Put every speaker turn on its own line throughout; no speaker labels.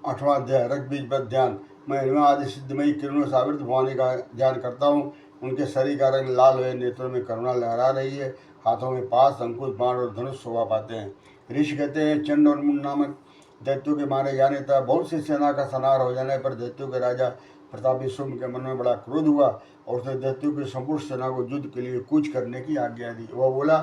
8वां अध्याय रक्त बीज पर ध्यान। मैं हिमा आदि सिद्धमयी किरणों से आवृत भवानी का ध्यान करता हूँ। उनके शरीर का रंग लाल है, नेत्रों में करुणा लहरा रही है, हाथों में पास, अंकुश, बाण और धनुष शोभा पाते हैं। ऋषि कहते हैं चंड और मुंड नामक दैत्यों के मारे जाने तक बहुत सी सेना का संहार हो जाने पर दैत्यों के राजा प्रतापी शुंभ के मन में बड़ा क्रोध हुआ और उसने दैत्यों की संपूर्ण सेना को युद्ध के लिए कूच करने की आज्ञा दी। वह बोला,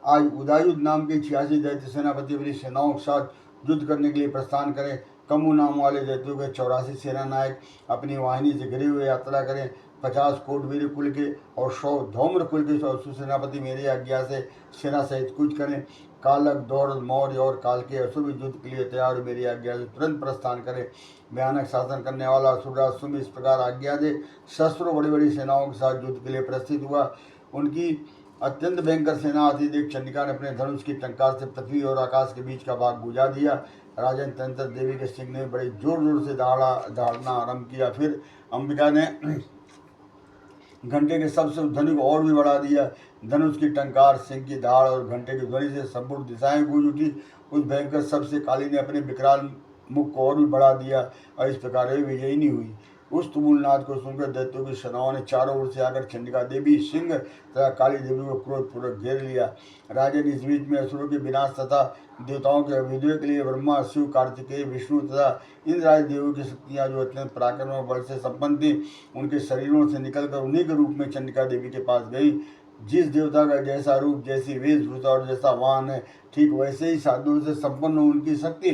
आज उदायुध नाम के 86 दैत्य सेनापति अपनी सेनाओं के साथ युद्ध करने के लिए प्रस्थान करें। कमु नाम वाले दैत्यों के 84 सेना नायक अपनी वाहिनी से घिरे हुए यात्रा करें। 50 कोटवीर कुल के और 100 धौम्र कुल के सेनापति मेरी आज्ञा से सेना सहित कूच करें। कालक, दौड़, मौर्य और काल के असुर युद्ध के लिए तैयार मेरी आज्ञा से तुरंत प्रस्थान करें। भयानक शासन करने वाला असुरराज शुंभ इस प्रकार आज्ञा दे शस्त्रों बड़ी बड़ी सेनाओं के साथ युद्ध के लिए प्रस्थित हुआ। उनकी अत्यंत भयंकर सेना आती देख चंडिका ने अपने धनुष की टंकार से पृथ्वी और आकाश के बीच का भाग बुझा दिया। राजन तंत्र देवी के सिंह ने बड़े जोर जोर से दहाड़ना आरंभ किया। फिर अंबिका ने घंटे के सबसे ध्वनि को और भी बढ़ा दिया। धनुष की टंकार, सिंह की दहाड़ और घंटे की ध्वनि से संपूर्ण दिशाएं गूंज उठी। उस भयंकर सबसे काली ने अपने विकराल मुख को और भी बढ़ा दिया और इस प्रकार वे विजयी नहीं हुई। उस तुमुल नाद को सुनकर दैत्यों की सेनाओं ने चारों ओर से आकर चंडिका देवी, सिंह तथा काली देवी को क्रोधपूर्वक घेर लिया। राजन इस बीच में असुरों के विनाश तथा देवताओं के अभ्युदय के लिए ब्रह्मा, शिव, कार्तिकेय, विष्णु तथा इंद्र आदि देवों की शक्तियां जो अत्यंत पराक्रम और बल से संपन्न थी, उनके शरीरों से निकलकर उन्हीं के रूप में चंडिका देवी के पास गई। जिस देवता का जैसा रूप, जैसी वेशभूषा और जैसा वाहन है, ठीक वैसे ही साधुओं से संपन्न उनकी शक्ति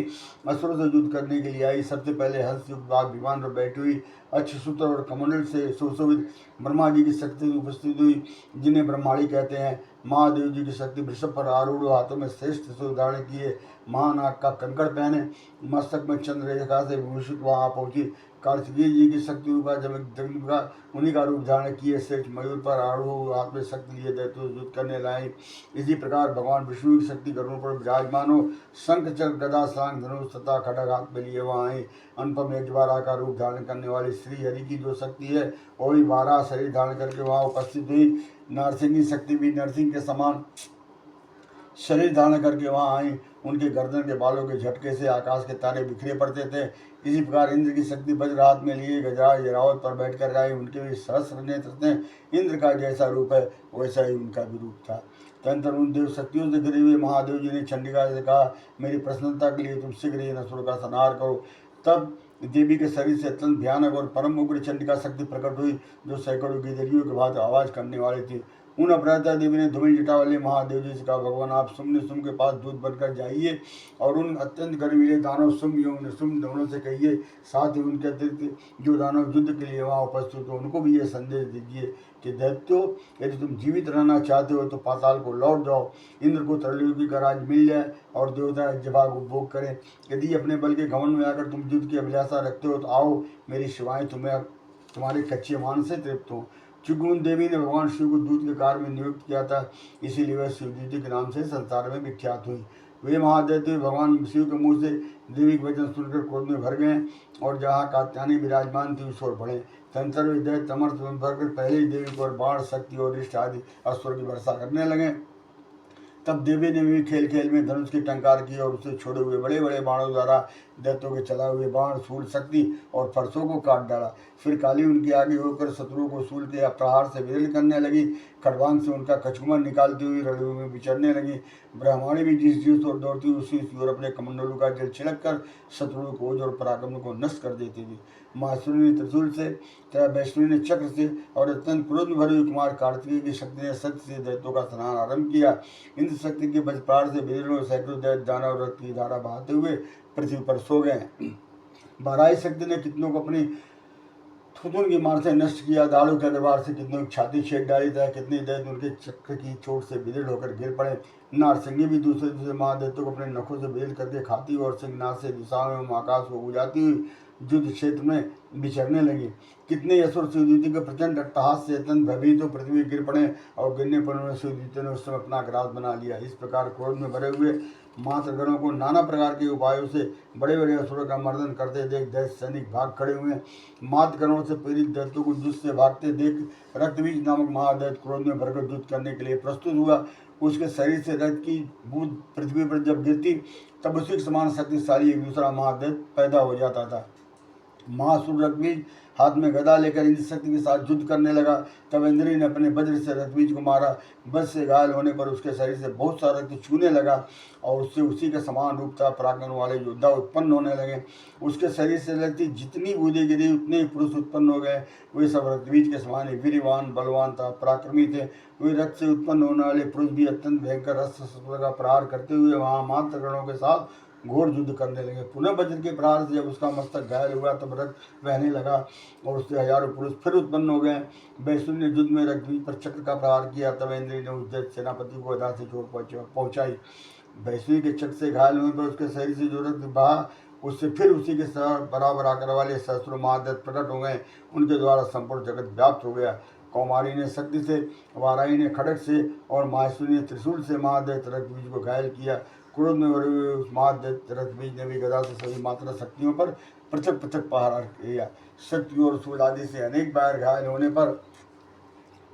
असुरों से युद्ध करने के लिए आई। सबसे पहले हंस युक्त विमान पर बैठी हुई अक्षसूत्र और कमंडल से सुशोभित ब्रह्मा जी की शक्ति उपस्थित हुई, जिन्हें ब्रह्माणी कहते हैं। महादेव जी की शक्ति वृषभ पर आरूढ़, हाथों में श्रेष्ठ से धारण किए, महानाग का कंकड़ पहने, मस्तक में चंद्र रेखा से भूषित वहां पहुंची। कार्तिकेय जी की शक्ति रूपा जगदम्बिका उन्हीं का रूप धारण किए श्रेष्ठ मयूर पर आरूढ़, हाथ में शक्ति लिए दैत्यों से युद्ध करने लाई। इसी प्रकार भगवान विष्णु की शक्ति गरुड़ पर विराजमान हो शंख, चक्र, गदा, सांग, धनुष तथा खड्ग हाथ में लिए वहां आई। अनुपम यज्वारा का रूप धारण करने वाली श्री हरि की जो शक्ति है, वो भी 12 शरीर धारण करके वहां उपस्थित हुई। नरसिंह शक्ति भी नरसिंह के समान शरीर धारण करके वहां आई। उनके गर्दन के बालों के झटके से आकाश के तारे बिखरे पड़ते थे। इसी प्रकार इंद्र की शक्ति वज्र हाथ में लिए गजराज ऐरावत पर बैठकर आई। उनके भी सहस्र नेत्र थे। इंद्र का जैसा रूप है वैसा ही उनका भी रूप था। तदनंतर उन देव शक्तियों से घिरे हुए महादेव जी ने चंडिका से कहा, मेरी प्रसन्नता के लिए तुम शीघ्र इन असुरों का संहार करो। तब देवी के शरीर से अत्यंत भयानक और परम उग्र चंडिका शक्ति प्रकट हुई, जो सैकड़ों गिदड़ियों के बाद आवाज करने वाली थी। उन अपराधा देवी ने धूमिल जटा वाले महादेव जी से कहा, भगवान आप शुंभ के पास दूत बनकर जाइए और उन अत्यंत गर्वीले दानव शुंभ एवं शुंभ दोनों से कहिए, साथ ही उनके अतिरिक्त जो दानव युद्ध के लिए वहाँ उपस्थित हो उनको भी ये संदेश दीजिए कि दैत्यों, यदि तुम जीवित रहना चाहते हो तो पाताल को लौट जाओ। इंद्र को त्रैलोकी का राज मिल जाए और देवता जभाग उपभोग करें। यदि अपने बल के घमंड में आकर तुम युद्ध की अभिलाषा रखते हो तो आओ, मेरी सेवाएं तुम्हारे कच्चे मान से तृप्त हो। चुगुन देवी ने भगवान शिव को दूत के कार्य में नियुक्त किया था, इसीलिए वह शिवदूती के नाम से संसार में विख्यात हुई। वे महादैत्य भगवान शिव के मुंह से देवी के वचन सुनकर क्रोध में भर गए और जहाँ कात्यायनी विराजमान थी उस ओर बढ़े। तंत्र वे दैत्य अमर भरकर पहले ही देवी को बाण, शक्ति और रिष्ट आदि अस्त्रों की वर्षा करने लगे। तब देवी ने भी खेल खेल में धनुष की टंकार की और उसे छोड़े हुए बड़े बड़े बाणों द्वारा दैत्यों के चलाए हुए बाण, सूल, शक्ति और फरसों को काट डाला। फिर काली उनके आगे होकर शत्रुओं को सूल के प्रहार से विदल करने लगी। खड़बांग से उनका कछुमन निकालती हुई रणभूमि में विचरने लगी। ब्राह्मणी भी जिस ओर दौड़ती उसी ओर अपने कमंडलों का जल छिड़क कर शत्रुओं को ओज और पराक्रम को नष्ट कर देती थी। महासुरी ने त्रिशूल से तथा वैष्णवी ने चक्र से और अत्यंत क्रोध में भरे हुए कुमार कार्तिकेय की शक्ति ने सत्य से दैत्यों का संहार आरंभ किया। इंद्र शक्ति के वज्रपात से बिजलियों सैकड़ों दैत्य दानव रक्त की धारा बहाते हुए पृथ्वी पर सो गए। बाराही शक्ति ने कितनों को अपनी थुथुन की मार से नष्ट किया। दाड़ू के अग्रवार से कितनों की छाती छेद डाली था। कितने दैत्य उनके चक्र की चोट से विदीर्ण होकर गिर पड़े। नारसिंगी भी दूसरे दूसरे महादैत्यों को अपने नखों से भेद करके खाती और सिंहनाथ से दिशाओं एवं आकाश को बुझाती हुई युद्ध क्षेत्र में विचरने लगी। कितने असुर शिवदूती के प्रचंड अट्टहास से अत्यंत भयभीत हो पृथ्वी गिर पड़े और गिरने पर उन्होंने शिवदूती ने उस समय अपना ग्रास बना लिया। इस प्रकार क्रोध में भरे हुए मातृगणों को नाना प्रकार के उपायों से बड़े बड़े असुरों का मर्दन करते देख दैत्य सैनिक भाग खड़े हुए। मातृगणों से पीड़ित दैत्यों को युद्ध से भागते देख रक्तबीज नामक महादैत्य क्रोध में भरकर युद्ध करने के लिए प्रस्तुत हुआ। उसके शरीर से रक्त की बूंद पृथ्वी पर जब गिरती तब उसी के समान शक्तिशाली एक दूसरा महादेव पैदा हो जाता था। महासुर रक्तबीज हाथ में गदा लेकर इंद्र शक्ति के साथ युद्ध करने लगा। तब इंद्री ने अपने वज्र से रक्तबीज को मारा। वज्र से घायल होने पर उसके शरीर से बहुत सारा रक्त छूने लगा और उससे उसी के समान रूप था पराक्रम वाले योद्धा उत्पन्न होने लगे। उसके शरीर से लगती जितनी बूंदें गिरी उतने ही पुरुष उत्पन्न हो गए। वे सब रक्तबीज के समान ही वीरवान बलवान था पराक्रमी थे। वे रक्त से उत्पन्न होने वाले पुरुष भी अत्यंत भयंकर अस्त्र शस्त्र का प्रहार करते हुए वहाँ मात्र गणों के साथ घोर युद्ध करने लगे। पुनः वज्र के प्रहार से जब उसका मस्तक घायल हुआ तब रक्त बहने लगा और उससे हजारों पुरुष फिर उत्पन्न हो गए। वैश्वी ने युद्ध में रक्तबीज पर चक्र का प्रहार किया। तब इंद्री ने उस दैत्य सेनापति को गदा से चोट पहुंचाई। वैश्वी के चक्र से घायल होने पर उसके शरीर से जो रक्त बहा उससे फिर उसी के बराबर आकर वाले सहस्त्रों महादेव प्रकट हो गए। उनके द्वारा संपूर्ण जगत व्याप्त हो गया। कौमारी ने शक्ति से, वाराई ने खड़ग से और माहेश्वरी ने त्रिशूल से महादेव रक्तबीज को घायल किया। क्रोध में भरे हुए उस महादेव रक्तबीज ने भी गदा से सभी मात्रा शक्तियों पर पृथक पृथक प्रहार किया। शक्ति और सूर्य आदि से अनेक बार घायल होने पर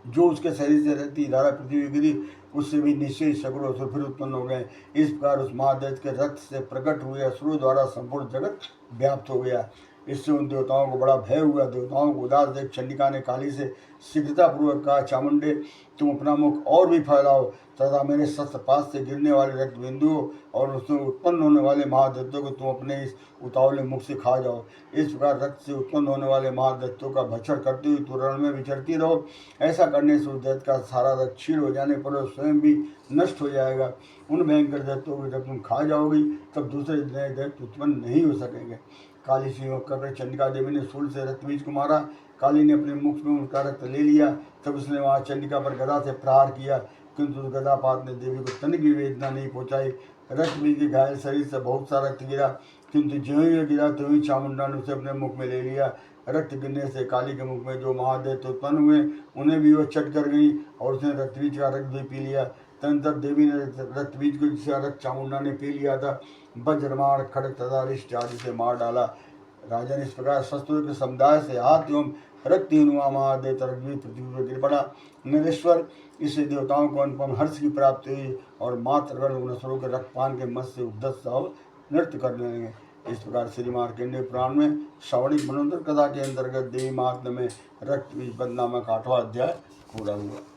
जो उसके शरीर से रहती धारा पृथ्वी गिरी उससे भी निश्चय सैकड़ों असुर फिर उत्पन्न हो गए। इस प्रकार उस महादेव के रक्त से प्रकट हुए असुरों द्वारा संपूर्ण जगत व्याप्त हो गया। इससे उन देवताओं को बड़ा भय हुआ। देवताओं को उदास देख चंडिका ने काली से शीघ्रतापूर्वक कहा, चामुंडे तुम अपना मुख और भी फैलाओ तथा मेरे शस्त्रपात से गिरने वाले रक्त बिंदुओं और उसमें उत्पन्न होने वाले महादैत्यों को तुम अपने इस उतावले मुख से खा जाओ। इस प्रकार रक्त से उत्पन्न होने वाले महादैत्यों का भक्षण करते हुए तुम रण में विचरती रहो। ऐसा करने से उस दैत्य का सारा रक्त क्षीण हो जाने पर वह स्वयं भी नष्ट हो जाएगा। उन भयंकर दैत्यों को जब तुम खा जाओगी तब दूसरे नए दैत्य उत्पन्न नहीं हो सकेंगे। काली सिंह कर चंडिका देवी ने शूल से रक्तबीज को मारा। काली ने अपने मुख में उनका रक्त ले लिया। तब उसने वहाँ चंडिका पर गदा से प्रहार किया, किंतु उस गदापात ने देवी को तनिक भी वेदना नहीं पहुँचाई। रक्तबीज के घायल शरीर से बहुत सा रक्त गिरा, किंतु ज्यों ही गिरा त्यों ही चामुंडा ने उसे अपने मुख में ले लिया। रक्त गिरने से काली के मुख में जो महादेव उत्पन्न हुए उन्हें भी वह चट कर गई और उसने रक्तबीज का रक्त भी पी लिया। तदनंतर देवी ने रक्तबीज को जिसका रक्त चामुंडा ने पी लिया था वज्रमाण खड़ग तथा रिष्ट आदि से मार डाला। राजन इस प्रकार शस्त्रों के समुदाय से हाथ एवं रक्तहीन हुआ महादेव रक्तबीज पृथ्वी पर गिर पड़ा। नरेश्वर इससे देवताओं को अनुपम हर्ष की प्राप्ति हुई और मातृगण उनसरों के रक्तपान के मत से उद्धत हो नृत्य करने लगे। इस प्रकार श्री मार्कंडेय पुराण में श्रावणी मनोदर कथा के अंतर्गत देवी महात्म्य में रक्तबीज बद नामक 8वां अध्याय पूरा हुआ।